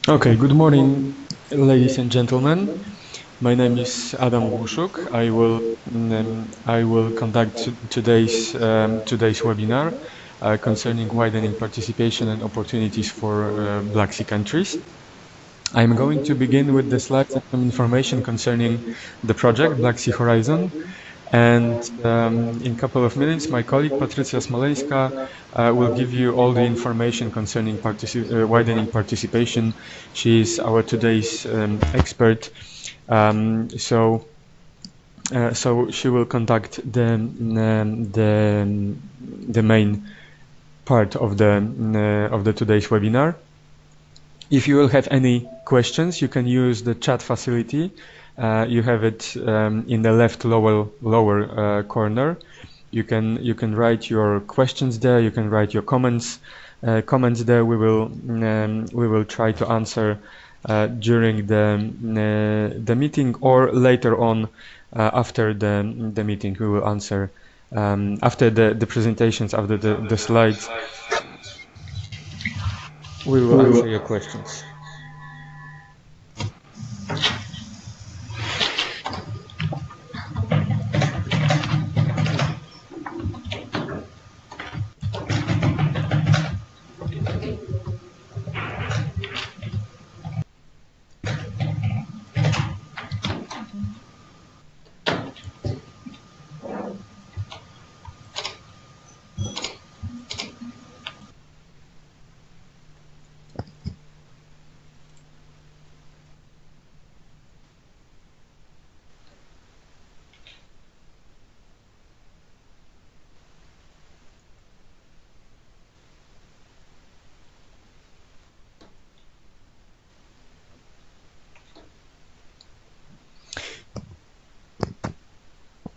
Okay, good morning, ladies and gentlemen. My name is Adam Głuszuk. I will conduct today's webinar concerning widening participation and opportunities for Black Sea countries. I'm going to begin with the slides and some information concerning the project Black Sea Horizon. And in a couple of minutes, my colleague Patrycja Smoleńska will give you all the information concerning widening participation. She is our today's expert. So she will conduct the main part of the today's webinar. If you will have any questions, you can use the chat facility. You have it in the left lower corner. You can write your questions there. You can write your comments there. We will try to answer during the meeting, or later on after the meeting. We will answer after the presentations, after the slides. We will answer your questions.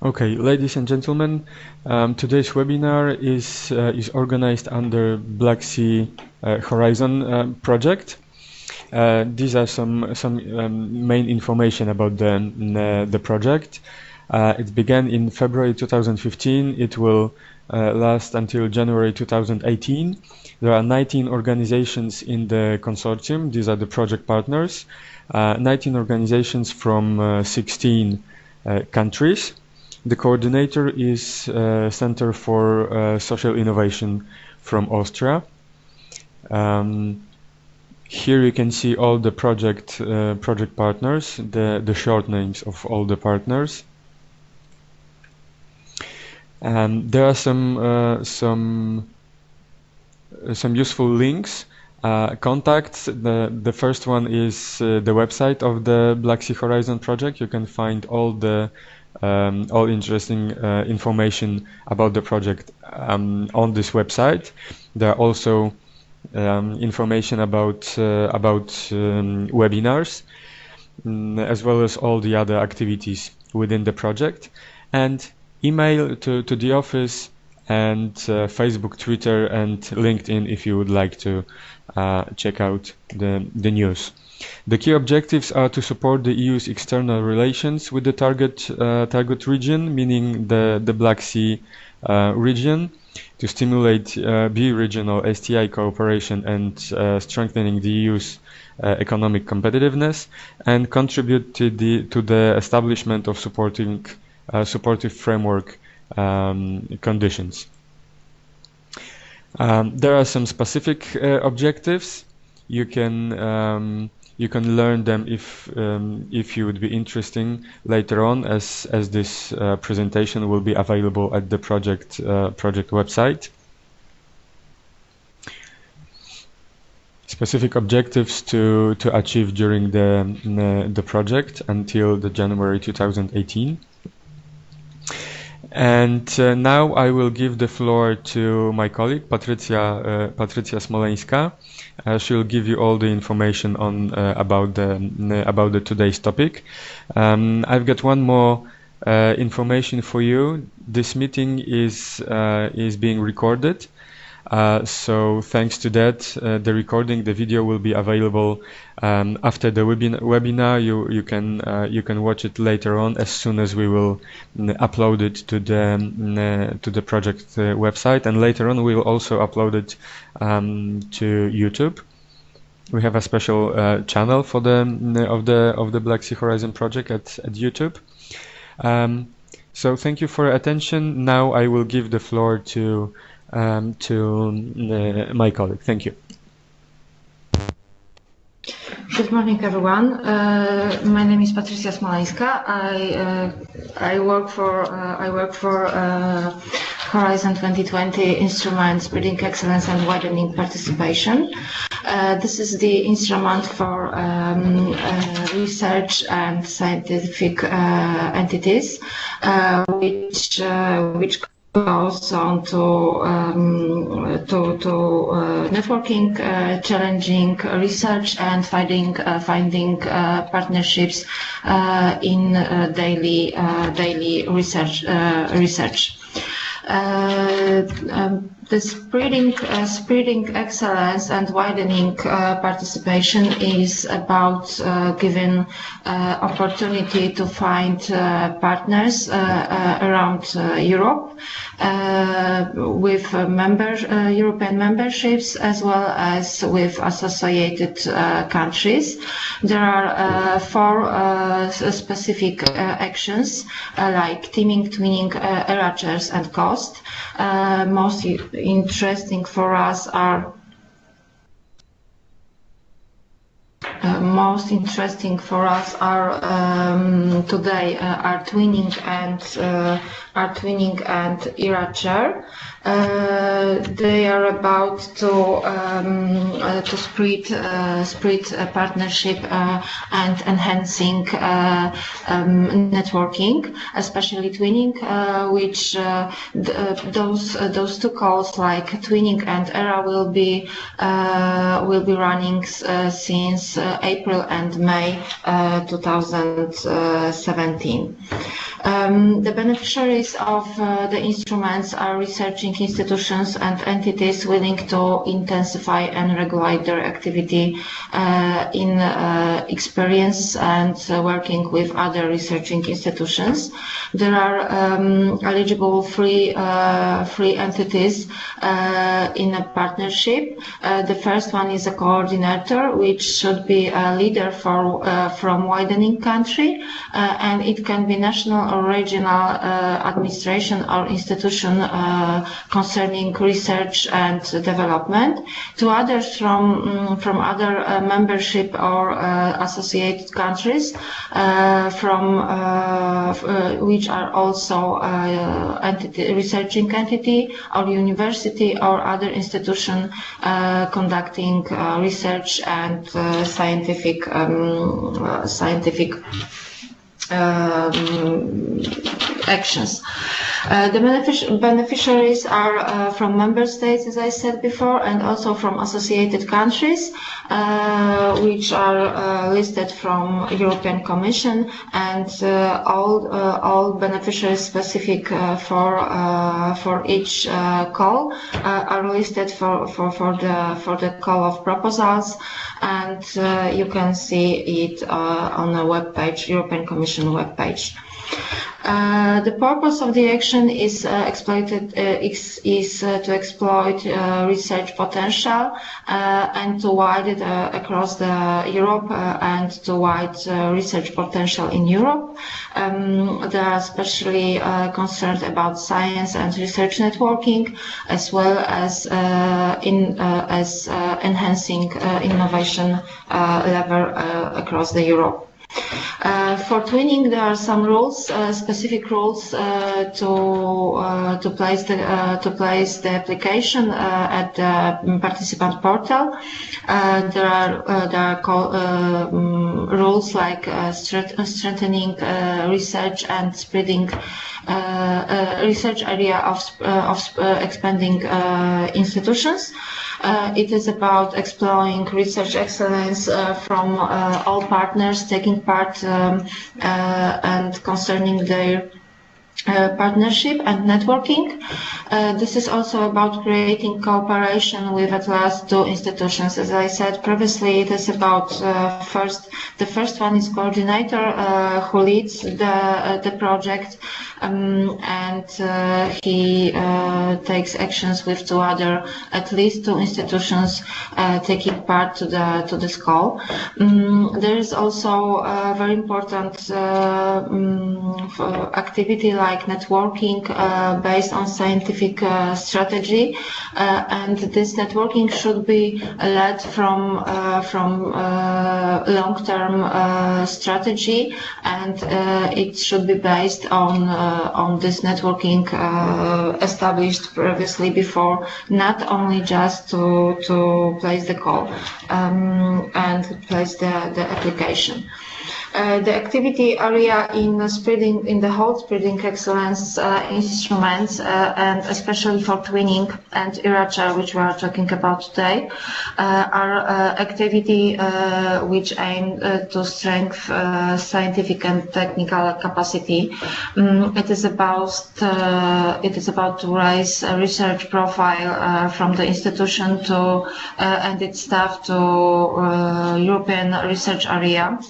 Okay, ladies and gentlemen, today's webinar is organized under Black Sea Horizon project. These are some main information about the project. It began in February 2015. It will last until January 2018. There are 19 organizations in the consortium. These are the project partners. 19 organizations from 16 countries. The coordinator is Center for Social Innovation from Austria. Here you can see all the project partners, the short names of all the partners. And there are some useful links, contacts. The first one is the website of the Black Sea Horizon project. You can find all interesting information about the project on this website. There are also information about webinars, as well as all the other activities within the project, and email to the office, and Facebook, Twitter, and LinkedIn if you would like to check out the news. The key objectives are to support the EU's external relations with the target region, meaning the Black Sea region, to stimulate bi-regional STI cooperation and strengthening the EU's economic competitiveness, and contribute to the establishment of supportive framework conditions. There are some specific objectives. You can learn them if you would be interested later on, as this presentation will be available at the project website. Specific objectives to achieve during the project until the January 2018. And now I will give the floor to my colleague Patrycja Smoleńska. She'll give you all the information on about the today's topic. I've got one more information for you. This meeting is being recorded. So thanks to that, the recording, the video will be available after the webinar. You can watch it later on as soon as we will upload it to the project website, and later on we will also upload it to YouTube. We have a special channel for the Black Sea Horizon project at YouTube. So thank you for your attention. Now I will give the floor to my colleague. Thank you. Good morning, everyone. My name is Patrycja Smoleńska. I work for Horizon 2020 instrument Spreading Excellence and Widening Participation. This is the instrument for research and scientific entities, which goes on to networking, challenging research, and finding partnerships in daily research. The spreading excellence and widening participation is about giving opportunity to find partners around Europe with European memberships, as well as with associated countries. There are four specific actions like teaming, twinning, RHRs, and cost. Most interesting for us are today are twinning and RHR. They are about to spread a partnership and enhancing networking, especially twinning, which those two calls like twinning and ERA will be running since April and May 2017. The beneficiaries of the instruments are researching institutions and entities willing to intensify and regulate their activity in experience and working with other researching institutions. There are eligible free entities in a partnership. The first one is a coordinator, which should be a leader from widening country, and it can be national or regional administration or institution concerning research and development. Two others from other membership or associated countries, which are also researching entity or university or other institution conducting research and scientific actions. The beneficiaries are from member states, as I said before, and also from associated countries, which are listed from European Commission, and all beneficiaries specific for each call are listed for the call of proposals, and you can see it on a web page, European Commission web page. The purpose of the action is to exploit research potential and to widen across Europe and to widen research potential in Europe. They are especially concerned about science and research networking, as well as enhancing innovation level across Europe. For twinning, there are some rules, specific rules to place the application at the participant portal. There are rules like strengthening research and spreading research area of expanding institutions. It is about exploring research excellence from all partners taking part and concerning their partnership and networking. This is also about creating cooperation with at least two institutions. As I said previously, it is about the first one is coordinator who leads the project, and he takes actions with at least two institutions taking part to this call. There is also a very important activity like networking based on scientific strategy, and this networking should be led from long-term strategy, and it should be based on this networking established previously before, not only just to place the call and place the application. The activity area in the whole spreading excellence instruments, and especially for twinning and ERA-chair, which we are talking about today, are activity which aim to strengthen scientific and technical capacity. It is about to raise a research profile from the institution and its staff to European research area.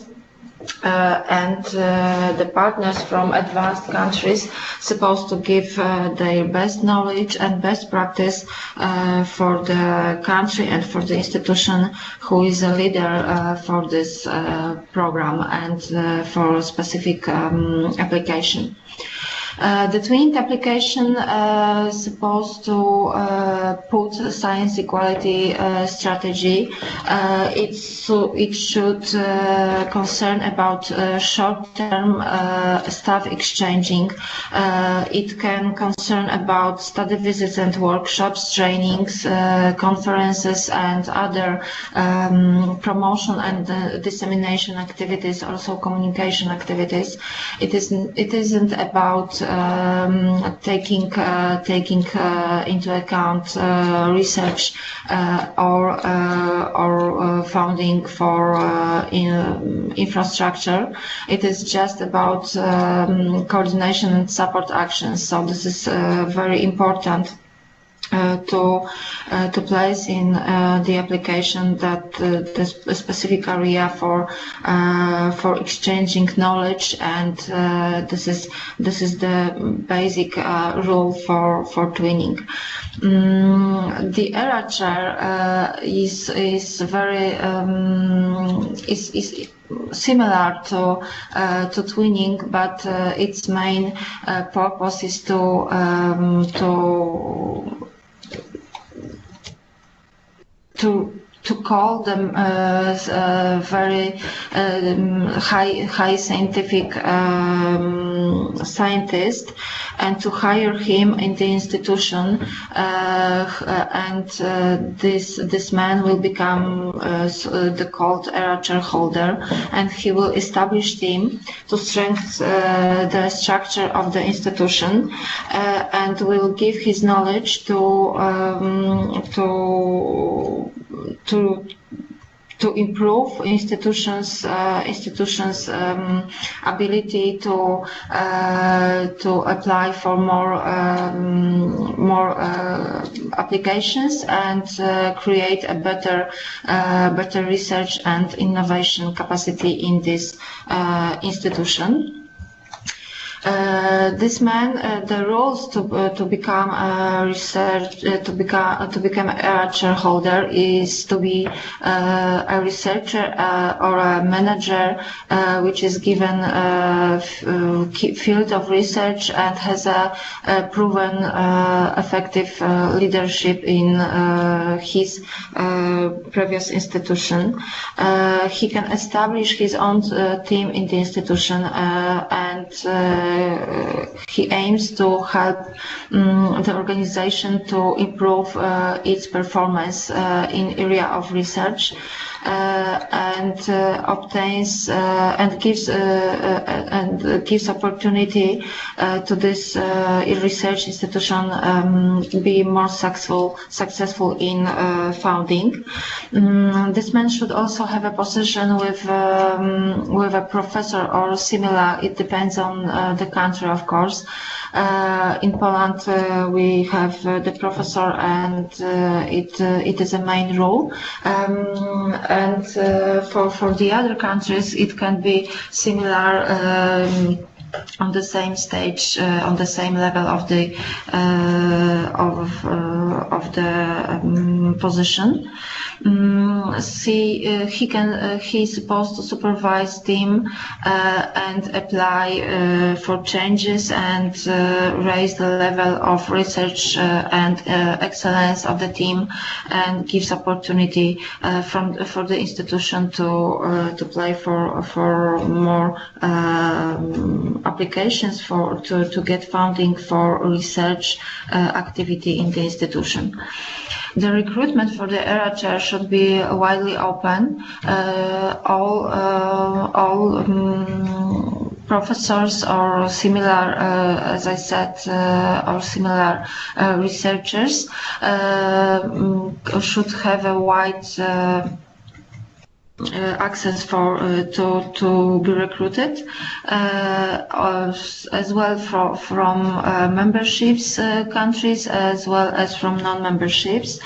And the partners from advanced countries supposed to give their best knowledge and best practice for the country and for the institution who is a leader for this program and for a specific application. The twinning application is supposed to put science equality strategy. It should concern about short-term staff exchanging. It can concern about study visits and workshops, trainings, conferences, and other promotion and dissemination activities, also communication activities. It isn't about taking into account research or funding for infrastructure. It is just about coordination and support actions. So this is very important to place in the application that the specific area for exchanging knowledge, and this is the basic rule for twinning. The ERA-chair is very is similar to twinning, but its main purpose is to call them very high scientific scientist, and to hire him in the institution, and this man will become the called ERA-chair holder, and he will establish team to strengthen the structure of the institution, and will give his knowledge to improve institutions' ability to apply for more applications and create a better research and innovation capacity in this institution. This man, the rules to become a ERA-chair holder is to be a researcher or a manager which is given a field of research and has a proven effective leadership in his previous institution. He can establish his own team in the institution, and he aims to help the organization to improve its performance in area of research. and obtains and gives opportunity to this research institution be more successful in founding. This man should also have a position with a professor or similar. It depends on the country, of course. In Poland, we have the professor, and it is a main role. And for the other countries, it can be similar. On the same stage, on the same level of the position. He's supposed to supervise team and apply for changes and raise the level of research and excellence of the team, and gives opportunity for the institution to apply for more applications to get funding for research activity in the institution. The recruitment for the ERA chair should be widely open. All professors or similar, as I said, or similar researchers should have a wide access to be recruited, as well from memberships countries as well as from non-memberships.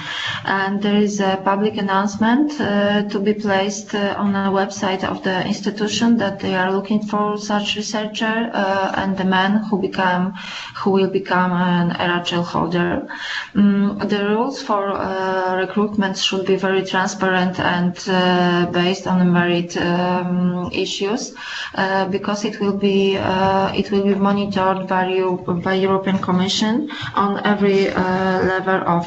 And there is a public announcement to be placed on the website of the institution that they are looking for such researcher and the man who will become an ERA chair holder. The rules for recruitment should be very transparent and based on the merit issues, because it will be monitored by European Commission on every level of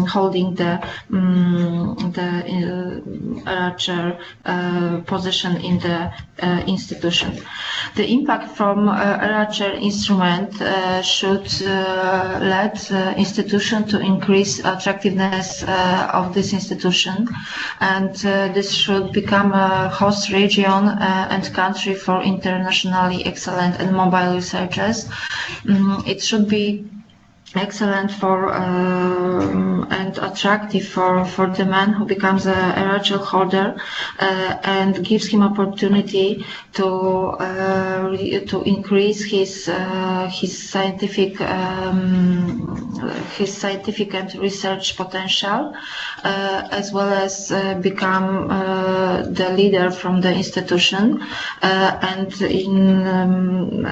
holding the ERA chair position in the institution. The impact from ERA chair instrument should lead institution to increase attractiveness of this institution, and this should become a host region and country for internationally excellent and mobile researchers. It should be excellent for and attractive for the man who becomes a ERA chair holder, and gives him opportunity to increase his scientific and research potential, as well as become the leader from the institution, and in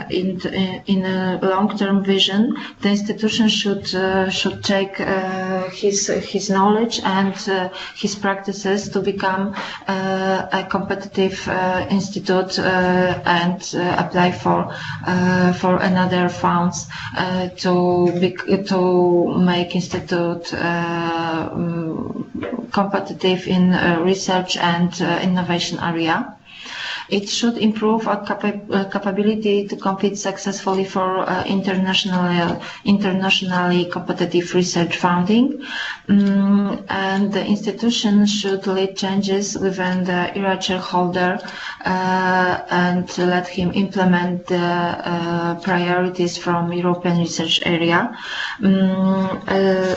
a long-term vision, the institution should take his knowledge and his practices to become a competitive institute and apply for another funds to make institute competitive in research and innovation area. It should improve our capability to compete successfully for internationally competitive research funding, and the institution should lead changes within the ERA chair holder and let him implement the priorities from European research area,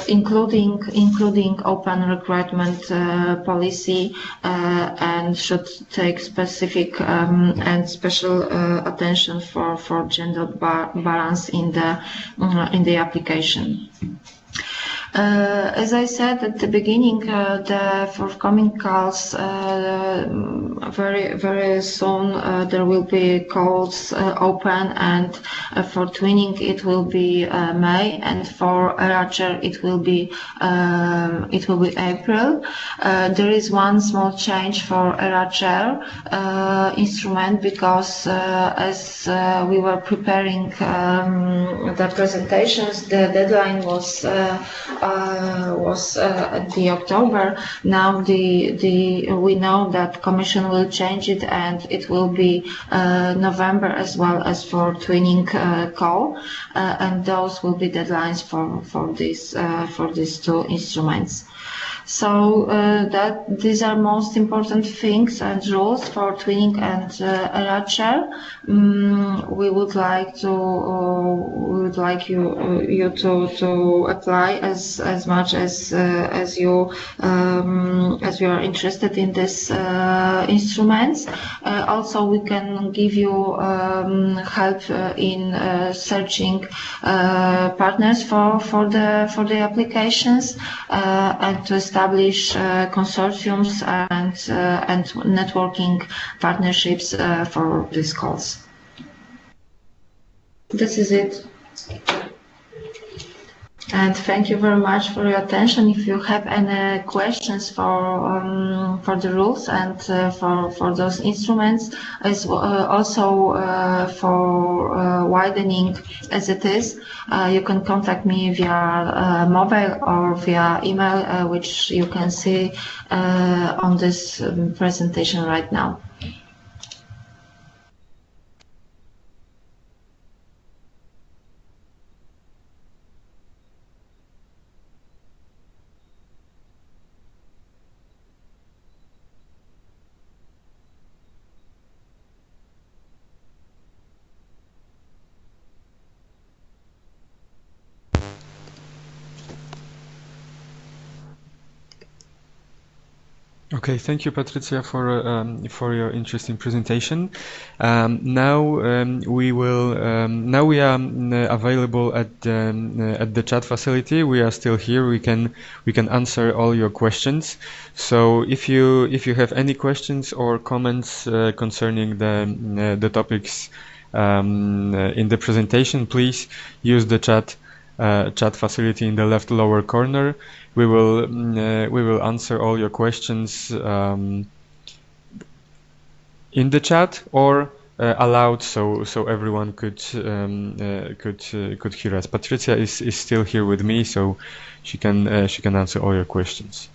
including open recruitment policy, and should take specific and special attention for gender balance in the application. As I said at the beginning, the forthcoming calls, very soon there will be calls open, and for twinning it will be May, and for ERA chair it will be April. There is one small change for ERA chair instrument, because as we were preparing the presentations, the deadline was was at the October. Now we know that Commission will change it, and it will be November as well as for twinning call, and those will be deadlines for these two instruments. So that these are most important things and rules for twinning and LHR. We would like you to apply as much as you are interested in this instruments. Also, we can give you help in searching partners for the applications and to establish consortiums and networking partnerships for these calls. This is it. And thank you very much for your attention. If you have any questions for the rules and for those instruments, as also for widening as it is, you can contact me via mobile or via email, which you can see on this presentation right now. Okay, thank you, Patricia, for your interesting presentation. Now we are available at the chat facility. We are still here. We can answer all your questions. So if you have any questions or comments concerning the topics in the presentation, please use the chat facility in the left lower corner. We will answer all your questions in the chat or aloud, so everyone could hear us. Patricia is still here with me, so she can answer all your questions.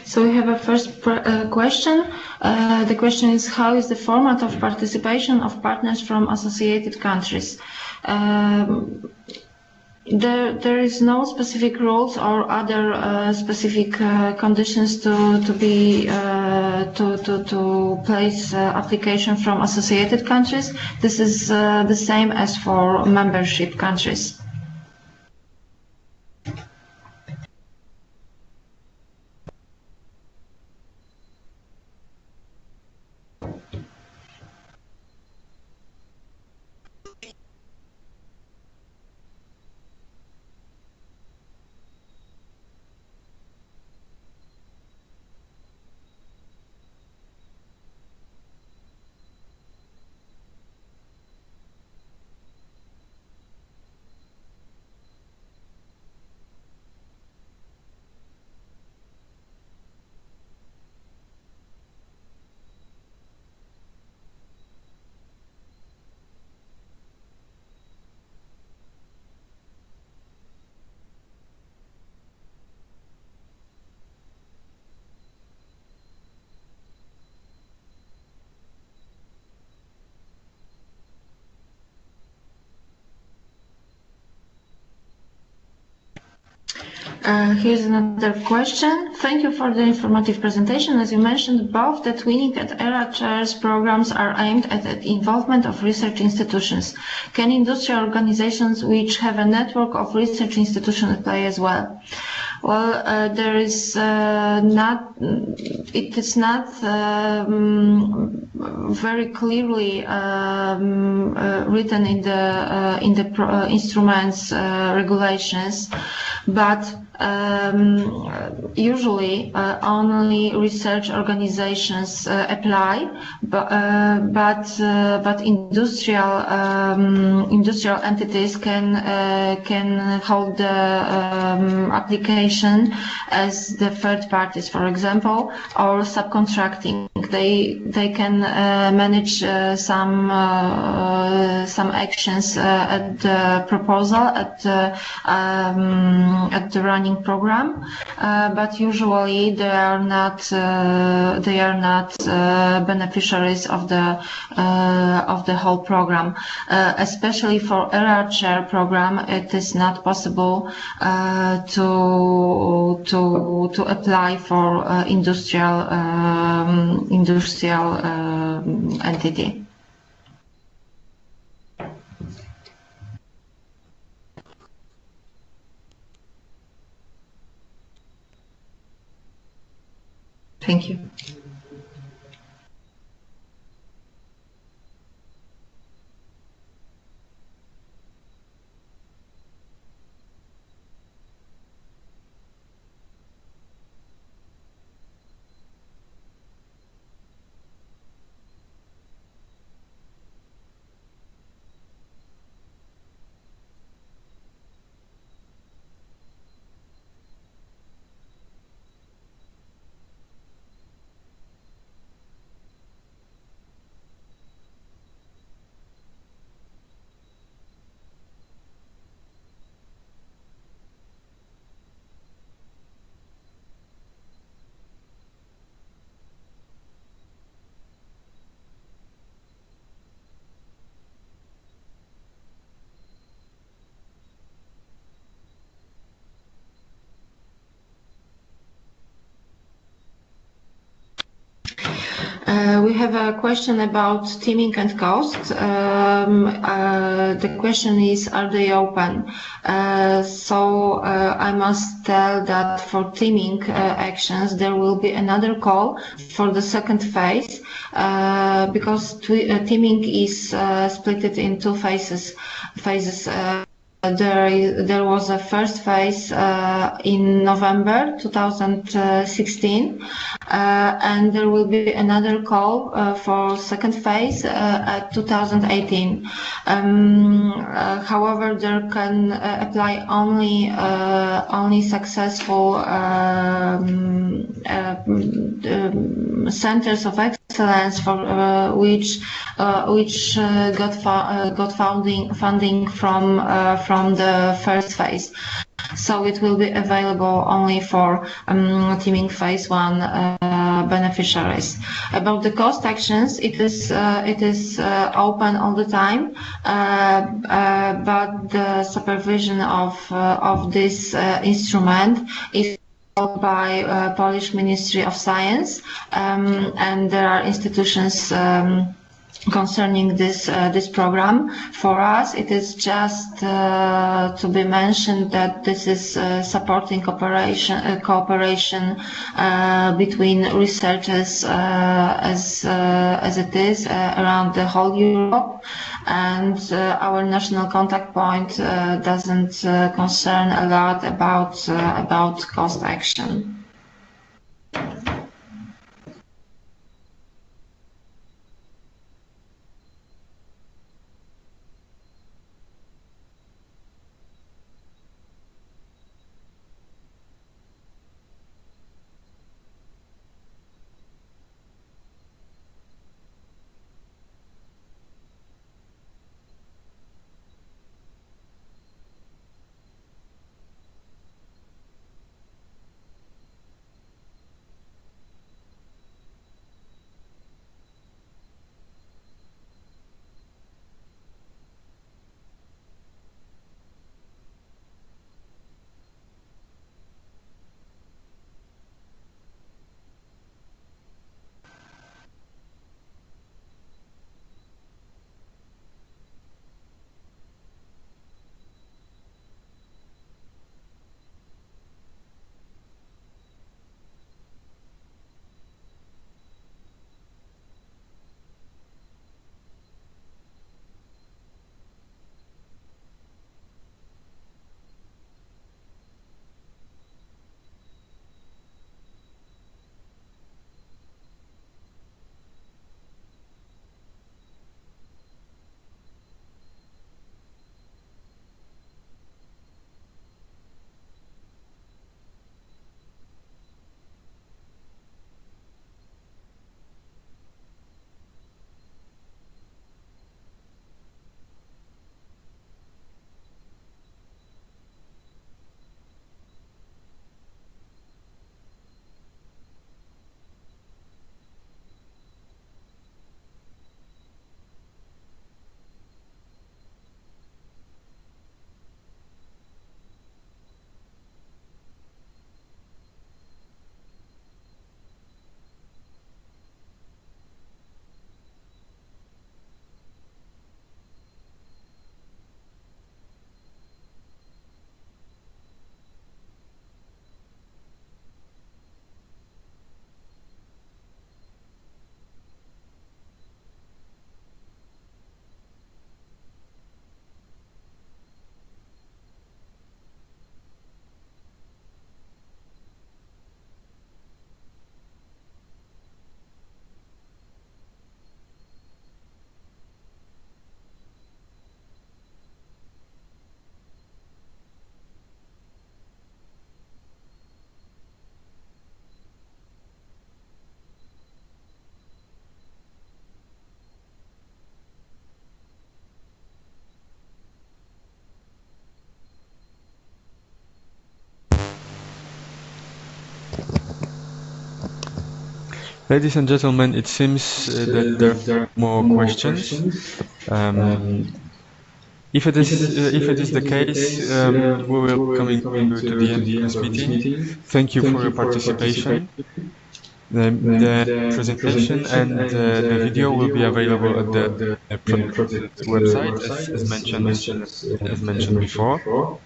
So we have a first question. The question is, how is the format of participation of partners from associated countries? There is no specific rules or other specific conditions to place application from associated countries. This is the same as for membership countries. Here's another question. Thank you for the informative presentation. As you mentioned, both the Twinning and ERA chairs programs are aimed at the involvement of research institutions. Can industrial organizations which have a network of research institutions play as well? Well, there is not. It is not very clearly written in the instruments regulations, but usually only research organizations apply, but industrial entities can hold the application as the third parties, for example, or subcontracting. They can manage some actions at the proposal at the running program, but usually they are not beneficiaries of the whole program. Especially for ERA chair program, it is not possible to apply for industrial entity. Thank you. We have a question about teaming and cost. The question is, are they open? I must tell that for teaming actions, there will be another call for the second phase, because teaming is split in two phases. There was a first phase in November 2016, and there will be another call for second phase at 2018. However, there can apply only successful centers of excellence for which got funding from the first phase. So it will be available only for teaming phase 1 beneficiaries. About the cost actions, it is open all the time, but the supervision of this instrument is by Polish Ministry of Science, and there are institutions concerning this program. For us, it is just to be mentioned that this is supporting cooperation between researchers as it is around the whole Europe, and our national contact point doesn't concern a lot about cost action. Ladies and gentlemen, it seems that there are more questions. If it is the case, we will be coming to the end of this meeting. Thank you for your participation. The presentation and the video will be available at the project website, as mentioned before.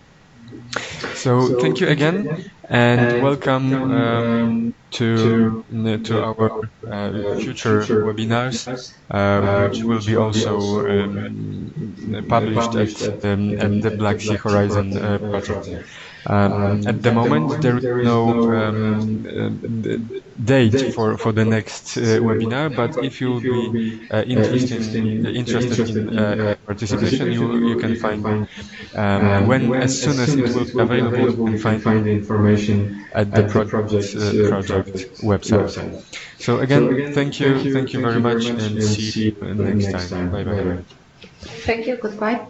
So thank you again, and welcome to our future webinars, which will be also published at the Black Sea Horizon project. At the moment, there is no date for the next webinar, but if you will be interested in participation, you can find as soon as it will be available, you can find the information at the project website. So again, thank you very much, and see you next time. Bye bye. Thank you. Goodbye.